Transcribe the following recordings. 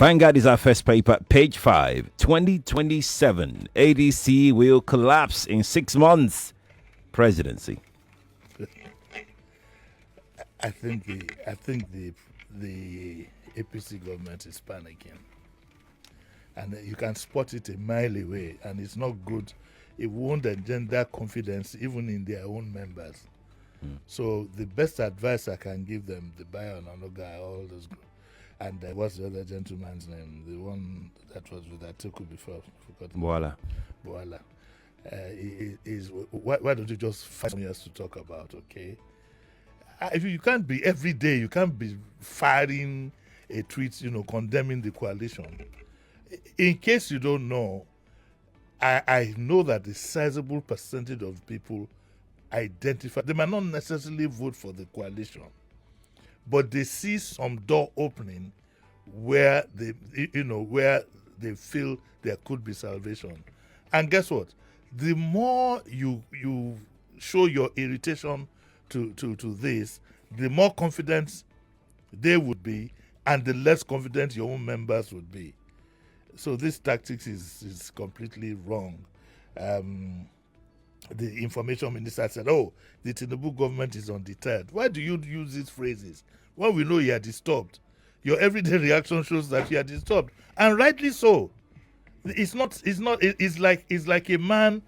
Vanguard is our first paper, page 5, 2027. ADC will collapse in 6 months. Presidency. I think the APC government is panicking, and you can spot it a mile away, and it's not good. It won't engender confidence even in their own members. So the best advice I can give them, the buy on another guy, all those, and what's the other gentleman's name? The one that was with Atiku before, Voila. Is why don't you just find something else to talk about? Okay. If you can't be every day, you can't be firing a tweet, condemning the coalition. In case you don't know, I know that a sizable percentage of people identify, they might not necessarily vote for the coalition, but they see some door opening where they feel there could be salvation. And guess what? The more you show your irritation to this, the more confident they would be, and the less confident your own members would be. So this tactics is completely wrong. The information minister said, "Oh, the Tinubu government is undeterred." Why do you use these phrases? Well, we know you are disturbed. Your everyday reaction shows that you are disturbed, and rightly so. It's like a man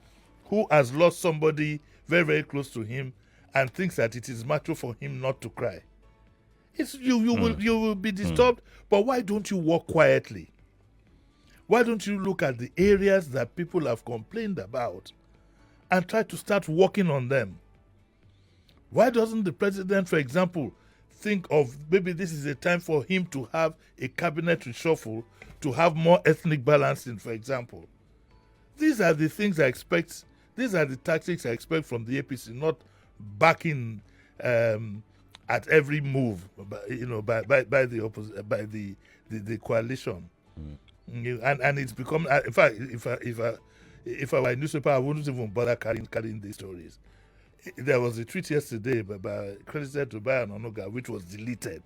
who has lost somebody very, very close to him and thinks that it is matter for him not to cry. You will be disturbed, but why don't you walk quietly? Why don't you look at the areas that people have complained about and try to start working on them? Why doesn't the president, for example, think of maybe this is a time for him to have a cabinet reshuffle to have more ethnic balancing, for example? These are the things I expect. These are the tactics I expect from the APC, not backing at every move, by the coalition. And it's become. In fact, if I were a newspaper, I wouldn't even bother carrying these stories. There was a tweet yesterday by credited to Bayo Ononuga, which was deleted.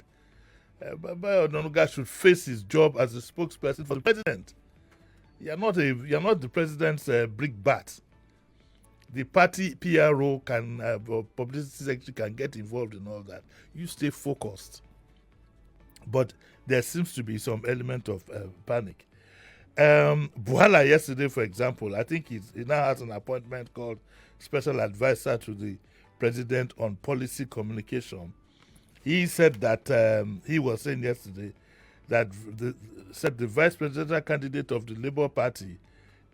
Bayo Ononuga should face his job as a spokesperson for the president. You're not the president's brickbat. The party PRO can, or publicity secretary can get involved in all that. You stay focused. But there seems to be some element of panic. Buhala yesterday, for example, I think he now has an appointment called Special Advisor to the President on Policy Communication. He said that he was saying yesterday that the vice presidential candidate of the Labour Party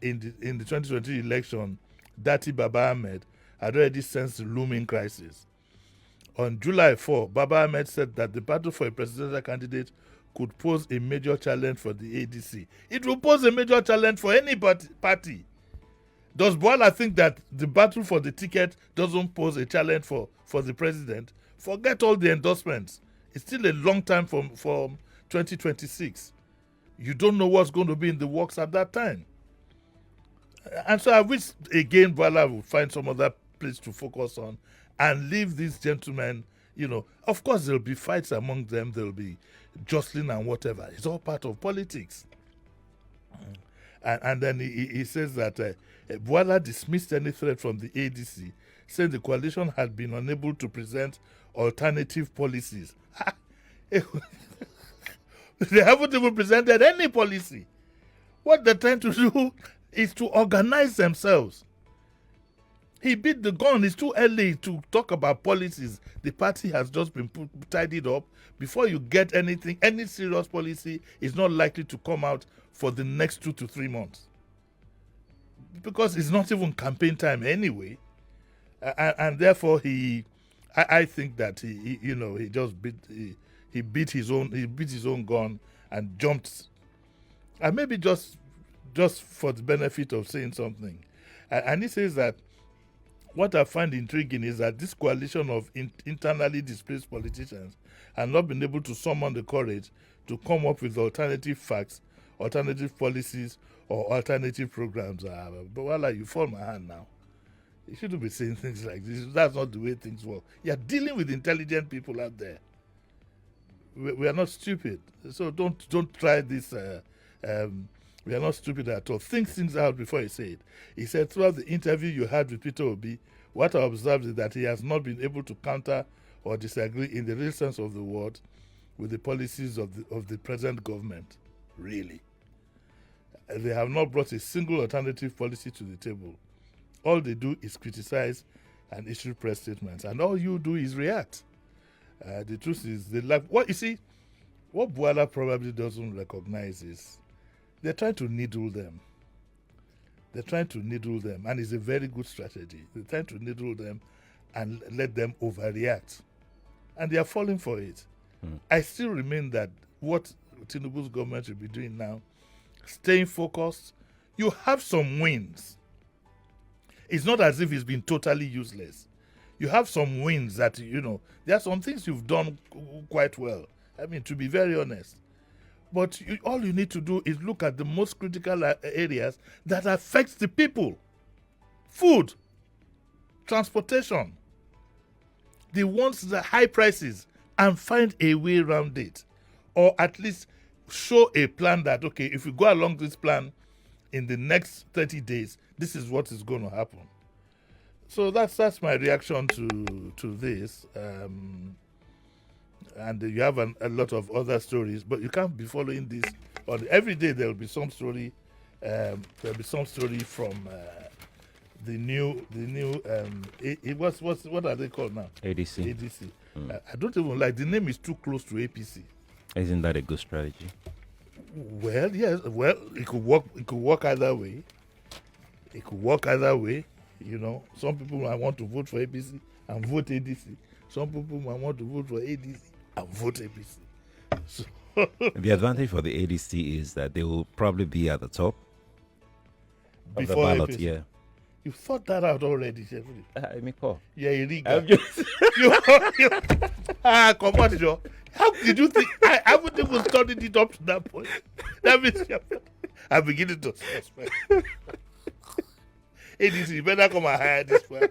in the 2020 election, Dati Baba Ahmed, had already sensed the looming crisis. On July 4, Baba Ahmed said that the battle for a presidential candidate could pose a major challenge for the ADC. It will pose a major challenge for any party. Does Buhala think that the battle for the ticket doesn't pose a challenge for the president? Forget all the endorsements. It's still a long time from 2026. You don't know what's going to be in the works at that time. And so I wish, again, Buhala would find some other place to focus on and leave these gentlemen, of course there'll be fights among them, there'll be jostling and whatever. It's all part of politics. And then he says that Buhala dismissed any threat from the ADC, saying the coalition had been unable to present alternative policies. They haven't even presented any policy. What they're trying to do is to organize themselves. He beat the gun. It's too early to talk about policies. The party has just been tidied up. Before you get anything, any serious policy is not likely to come out for the next 2 to 3 months. Because it's not even campaign time anyway. And therefore I think that he just beat his own gun and jumped. And maybe just for the benefit of saying something. And he says that what I find intriguing is that this coalition of internally displaced politicians have not been able to summon the courage to come up with alternative facts, alternative policies, or alternative programs. But voila, you fall my hand now. You shouldn't be saying things like this. That's not the way things work. You're dealing with intelligent people out there. We are not stupid. So don't try this. We are not stupid at all. Think things out before you say it. He said throughout the interview you had with Peter Obi, what I observed is that he has not been able to counter or disagree in the real sense of the word with the policies of the present government. Really. They have not brought a single alternative policy to the table. All they do is criticize and issue press statements. And all you do is react. The truth is, what Buala probably doesn't recognize is they're trying to needle them. And it's a very good strategy. They're trying to needle them and let them overreact. And they are falling for it. I still remain that what Tinubu's government should be doing now, staying focused. You have some wins. It's not as if it's been totally useless. You have some wins that, there are some things you've done quite well. I mean, to be very honest. But all you need to do is look at the most critical areas that affect the people. Food, transportation, the ones that high prices, and find a way around it. Or at least show a plan that, okay, if we go along this plan in the next 30 days, this is what is going to happen. So that's my reaction to this. And you have a lot of other stories, but you can't be following this. Every day there will be some story. There will be some story from the new. What are they called now? ADC. ADC. I don't even like the name. Is too close to APC. Isn't that a good strategy? Well, yes. Well, it could work. It could work either way. Some people might want to vote for APC and vote ADC. Some people might want to vote for ADC and vote APC. So the advantage for the ADC is that they will probably be at the top of the before ballot. APC. Yeah. You thought that out already, Sheffield. Yeah, you read I'm just come on, Joe. How did you think? I haven't even studied it up to that point. That means I'm beginning to suspect. ADC, you better come and hire this one.